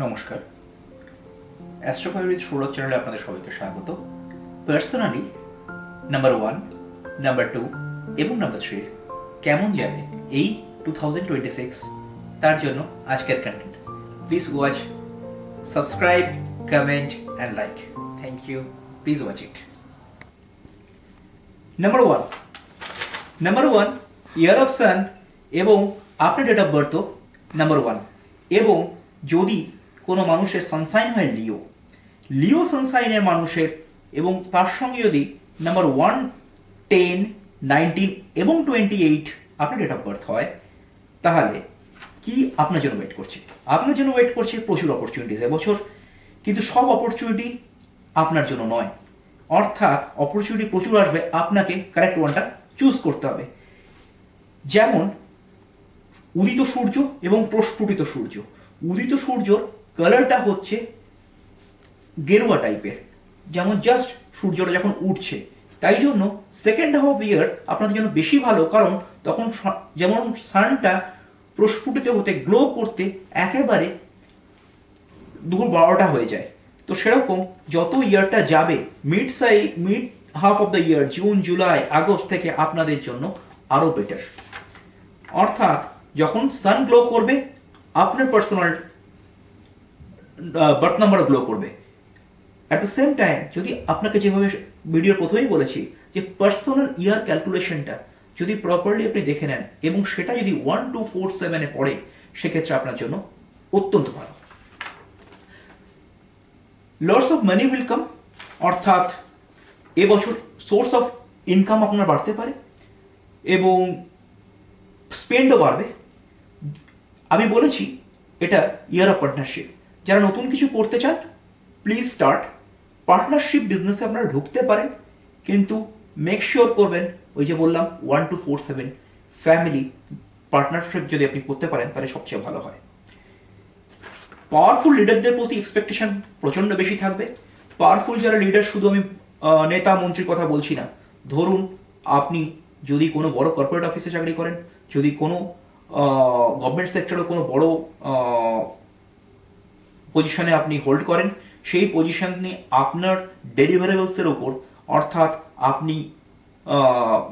নমস্কার, অ্যাস্ট্রোফাই উইথ সৌরভ চ্যানেলে আপনাদের সবাইকে স্বাগত। পার্সোনালি নাম্বার 1, নাম্বার 2 এবং নাম্বার 3 কেমন যাবে এই 2026 তার জন্য আজকের content. Please watch, subscribe, comment and like. Thank you. Please watch it. Number one year of sun এবং আপনার ডেট অফ বার্থ নাম্বার 1। এবং যদি কোনো মানুষের সানসাইন হয় লিও সানসাইনের মানুষের এবং তার সঙ্গে যদি নাম্বার 1, 10, 19 এবং 28 আপনার ডেট অফ বার্থ হয়, তাহলে কি আপনার জন্য ওয়েট করছে? আপনার জন্য ওয়েট করছে প্রচুর অপরচুনিটিস এবছর, কিন্তু সব অপরচুনিটি আপনার জন্য নয়। অর্থাৎ অপরচুনিটি প্রচুর আসবে, আপনাকে কারেক্ট ওয়ানটা চুজ করতে হবে। যেমন উদিত সূর্য এবং প্রস্ফুটিত সূর্য। উদিত সূর্যর কালারটা হচ্ছে গেরুয়া টাইপের, যেমন জাস্ট সূর্যটা যখন উঠছে। তাই জন্য সেকেন্ড হাফ অফ ইয়ার আপনাদের জন্য বেশি ভালো, কারণ তখন যেমন সানটা প্রস্ফুটিত হতে, গ্লো করতে একেবারে দুপুর 12টা হয়ে যায়। তো সেরকম যত ইয়ারটা যাবে, mid half of the year, June, July, August থেকে আপনাদের জন্য আরও বেটার। অর্থাৎ যখন সান গ্লো করবে, আপনার পার্সোনাল বার্থ নাম্বার গ্লো করবে। অ্যাট দ্য সেম টাইম, যদি আপনাকে যেভাবে ভিডিওর প্রথমেই বলেছি যে পার্সোনাল ইয়ার ক্যালকুলেশনটা যদি প্রপারলি আপনি দেখে নেন এবং সেটা যদি 1, 2, 4, 7-এ পড়ে, সেক্ষেত্রে আপনার জন্য অত্যন্ত ভালো। Lords of money will come, অর্থাৎ এবছর সোর্স অফ ইনকাম আপনার বাড়তে পারে এবং স্পেন্ডও বাড়বে। আমি বলেছি এটা ইয়ার অফ পার্টনারশিপ। যারা নতুন কিছু করতে চান, প্লিজ স্টার্ট। পার্টনারশিপ বিজনেসে আপনারা ঢুকতে পারেন, কিন্তু মেক শিওর করবেন, ওই যে বললাম 1, 2, 4, 7 ফ্যামিলি পার্টনারশিপ যদি আপনি করতে পারেন তাহলে সবচেয়ে ভালো হয়। পাওয়ারফুল লিডারদের প্রতি এক্সপেকটেশন প্রচণ্ড বেশি থাকবে। পাওয়ারফুল যারা লিডার, শুধু আমি নেতা মন্ত্রীর কথা বলছি না। ধরুন আপনি যদি কোনো বড় কর্পোরেট অফিসে চাকরি করেন, যদি কোনো গভর্নমেন্ট সেক্টরে কোনো বড় পজিশনে আপনি হোল্ড করেন, সেই পজিশনে আপনার ডেলিভারেবলসের ওপর, অর্থাৎ আপনি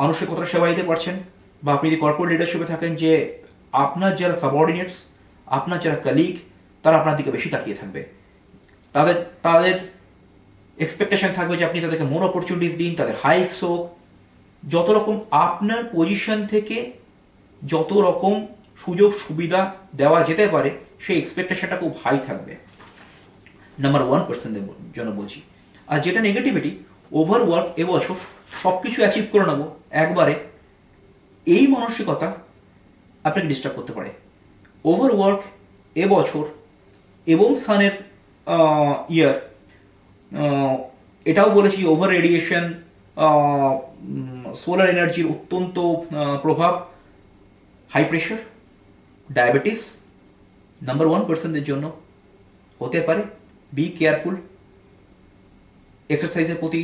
মানুষের কতটা সেবা দিতে পারছেন, বা আপনি যদি কর্পোরেট লিডারশিপে থাকেন, যে আপনার যারা সাবঅর্ডিনেটস, আপনার যারা কলিগ, তারা আপনার দিকে বেশি তাকিয়ে থাকবে। তাদের তাদের এক্সপেকটেশন থাকবে যে আপনি তাদেরকে মোর অপরচুনিটিস দিন, তাদের হাইকস হোক, যত রকম আপনার পজিশন থেকে যত রকম সুযোগ সুবিধা দেওয়া যেতে পারে, সেই এক্সপেকটেশনটা খুব হাই থাকবে। নাম্বার 1% জন্য বলছি। আর যেটা নেগেটিভিটি, ওভারওয়ার্ক এবছর সব কিছু অ্যাচিভ করে নেবো একবারে, এই মানসিকতা আপনাকে ডিস্টার্ব করতে পারে। ওভারওয়ার্ক এবছর এবং সানের ইয়ার, এটাও বলেছি ওভার রেডিয়েশন, সোলার এনার্জির অত্যন্ত প্রভাব, হাই প্রেশার, ডায়াবেটিস নাম্বার 1%-এর জন্য হতে পারে। Be careful. এক্সারসাইজের প্রতি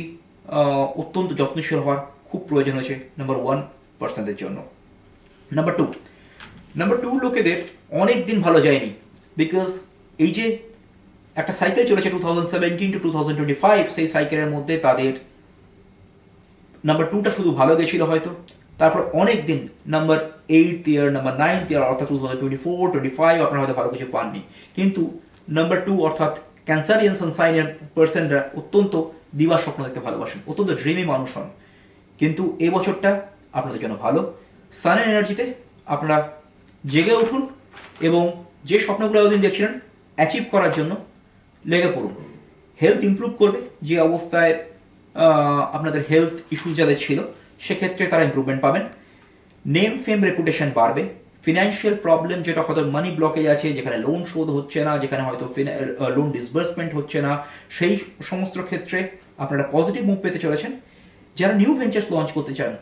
অত্যন্ত যত্নশীল হওয়ার খুব প্রয়োজন হয়েছে নাম্বার 1%-এর জন্য। নাম্বার টু লোকেদের অনেক দিন ভালো যায়নি, বিকজ এই যে একটা সাইকেল চলেছে 2017 to 2025, সেই সাইকেলের মধ্যে তাদের নাম্বার 2টা শুধু ভালো গেছিল হয়তো, তারপর অনেক দিন নাম্বার 8th ইয়ার, নাম্বার 9th ইয়ার, অর্থাৎ 2024, 25 আপনারা হয়তো ভালো কিছু পাননি। কিন্তু নাম্বার 2 অর্থাৎ ক্যান্সারিয়ান সানসাইনের পার্সনরা অত্যন্ত দিবার স্বপ্ন দেখতে ভালোবাসেন, অত্যন্ত ড্রিমি মানুষ হন। কিন্তু এই বছরটা আপনাদের জন্য ভালো। সানের এনার্জিতে আপনারা জেগে উঠুন এবং যে স্বপ্নগুলো এতদিন দেখছিলেন অ্যাচিভ করার জন্য লেগে পড়ুন। হেলথ ইমপ্রুভ করবে, যে অবস্থায় আপনাদের হেলথ ইস্যুস যাদের ছিল, সেক্ষেত্রে তারা ইমপ্রুভমেন্ট পাবেন। নেম, ফেম, রেপুটেশন বাড়বে। ফিনান্সিয়াল প্রবলেম, যেটা হয়তো মানি ব্লকেজ আছে, যেখানে লোন শোধ হচ্ছে না, যেখানে হয়তো লোন ডিসবার্সমেন্ট হচ্ছে না, সেই সমস্ত ক্ষেত্রে আপনারা পজিটিভ মুভ পেতে চলেছেন। যারা নিউ ভেঞ্চার্স লঞ্চ করতে চান,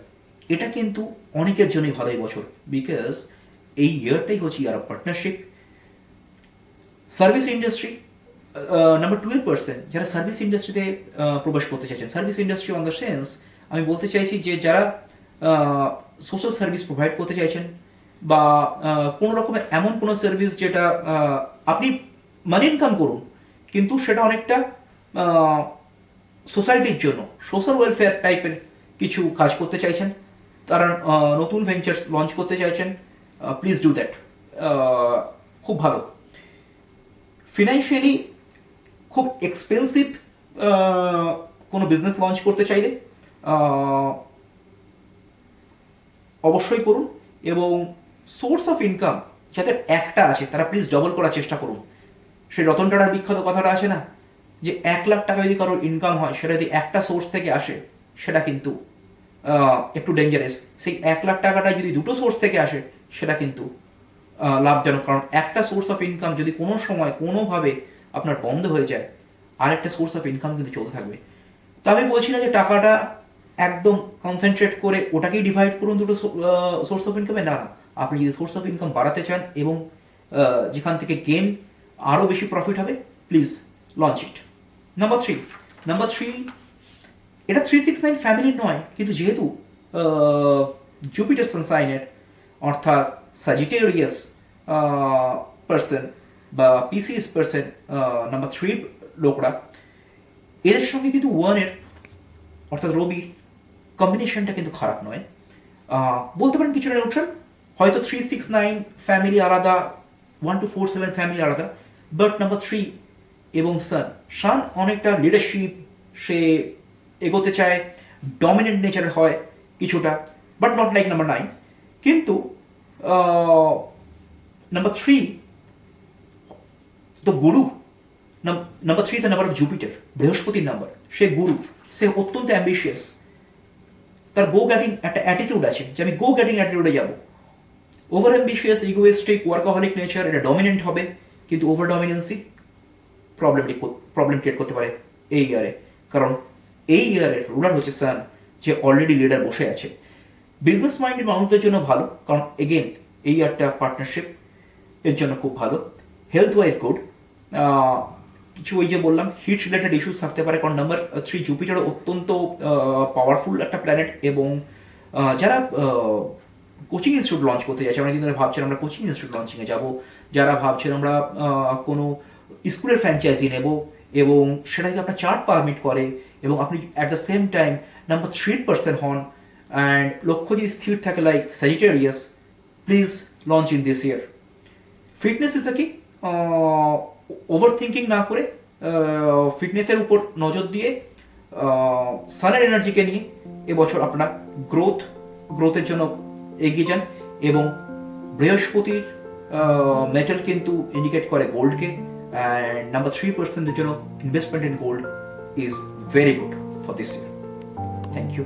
এটা কিন্তু অনেকের জন্যই ভালো এই বছর, বিকজ এই ইয়ারটাই হচ্ছে year of partnership. Service industry, number 12%, যারা সার্ভিস ইন্ডাস্ট্রিতে প্রবেশ করতে চাইছেন, service industry on the sense আমি বলতে চাইছি যে যারা সোশ্যাল সার্ভিস প্রোভাইড করতে চাইছেন, বা কোনো রকমের এমন কোনো সার্ভিস যেটা আপনি মানি ইনকাম করুন, কিন্তু সেটা অনেকটা সোসাইটির জন্য সোশ্যাল ওয়েলফেয়ার টাইপের কিছু কাজ করতে চাইছেন, তারা নতুন ভেঞ্চার্স লঞ্চ করতে চাইছেন, প্লিজ ডু দ্যাট। খুব ভালো। ফিনান্সিয়ালি খুব এক্সপেন্সিভ কোনো বিজনেস লঞ্চ করতে চাইলে অবশ্যই করুন, এবং সোর্স অফ ইনকাম যাদের একটা আছে তারা প্লিজ ডবল করার চেষ্টা করুন। সেই রতন টাটার বিখ্যাত কথাটা আছে না, যে 1,00,000 টাকা যদি কারোর ইনকাম হয়, সেটা যদি একটা সোর্স থেকে আসে সেটা কিন্তু একটু ডেঞ্জারাস। সেই 1,00,000 টাকাটা যদি দুটো সোর্স থেকে আসে সেটা কিন্তু লাভজনক, কারণ একটা সোর্স অফ ইনকাম যদি কোনো সময় কোনোভাবে আপনার বন্ধ হয়ে যায়, আরেকটা সোর্স অফ ইনকাম কিন্তু চলতে থাকবে। তো আমি বলছি না যে টাকাটা একদম কনসেন্ট্রেট করে ওটাকেই ডিভাইড করুন দুটো সোর্স অফ ইনকামে, না না, আপনি যদি সোর্স অফ ইনকাম বাড়াতে চান এবং যেখান থেকে গেন আরও বেশি প্রফিট হবে, please launch it. Number three, এটা 369 ফ্যামিলির নয়, কিন্তু যেহেতু জুপিটার সানসাইনের অর্থাৎ সাজিটেরিয়াস পার্সন বা পিসিএস পার্সন নাম্বার 3 লোকরা, এদের সঙ্গে কিন্তু ওয়ানের অর্থাৎ রবির কম্বিনেশনটা কিন্তু খারাপ নয়। বলতে পারেন কিছুটা নিউট্রাল, হয়তো 369 ফ্যামিলি আলাদা, 1247 ফ্যামিলি আলাদা, বাট নাম্বার 3 এবং সান অনেকটা লিডারশিপ, সে এগোতে চায়, ডমিনেন্ট নেচারের হয় কিছুটা, বাট নট লাইক নাম্বার 9। কিন্তু নাম্বার 3 তো গুরু, number 3 the number of Jupiter, বৃহস্পতির নাম্বার, সে গুরু, সে অত্যন্ত অ্যাম্বিশিয়াস, তার গো গ্যাটিং একটা অ্যাটিটিউড আছে যে আমি গো গ্যাটিং অ্যাটিটিউডে যাবো। Over ambitious, egoistic, workaholic nature, এটা ডমিনেন্ট হবে, কিন্তু ওভার ডমিনেন্সি প্রবলেম ক্রিয়েট করতে পারে এই ইয়ারে, কারণ এই ইয়ারের রুলার হচ্ছে সান, যে অলরেডি লিডার বসে আছে। বিজনেস মাইন্ডেড মানুষদের জন্য ভালো, কারণ এগেন এই ইয়ারটা পার্টনারশিপ এর জন্য খুব ভালো। হেলথ ওয়াইজ গুড, কিছু ওই যে বললাম হিট রিলেটেড ইস্যুস থাকতে পারে, কারণ নাম্বার 3 জুপিটার অত্যন্ত পাওয়ারফুল একটা প্ল্যানেট, এবং যারা কোচিং ইনস্টিটিউট লঞ্চ করতে যাচ্ছে, অনেকদিন ধরে ভাবছেন আমরা কোচিং ইনস্টিটিউট লঞ্চিংয়ে যাব, যারা ভাবছেন আমরা কোনো স্কুলের ফ্র্যাঞ্চাইজি নেব, এবং সেটা যদি আপনার চার্ট পারমিট করে, এবং আপনি at the same time number 3 person হন, অ্যান্ড লক্ষ্য যদি স্থির থাকে like Sagittarius, please launch in this year. Fitness is কি ওভার থিঙ্কিং না করে ফিটনেসের উপর নজর দিয়ে সানের এনার্জিকে নিয়ে এবছর আপনারা গ্রোথের জন্য এগিয়ে যান, এবং বৃহস্পতির মেটাল কিন্তু ইন্ডিকেট করে গোল্ডকে, অ্যান্ড নাম্বার 3% জন্য investment in gold is very good for this year. Thank you.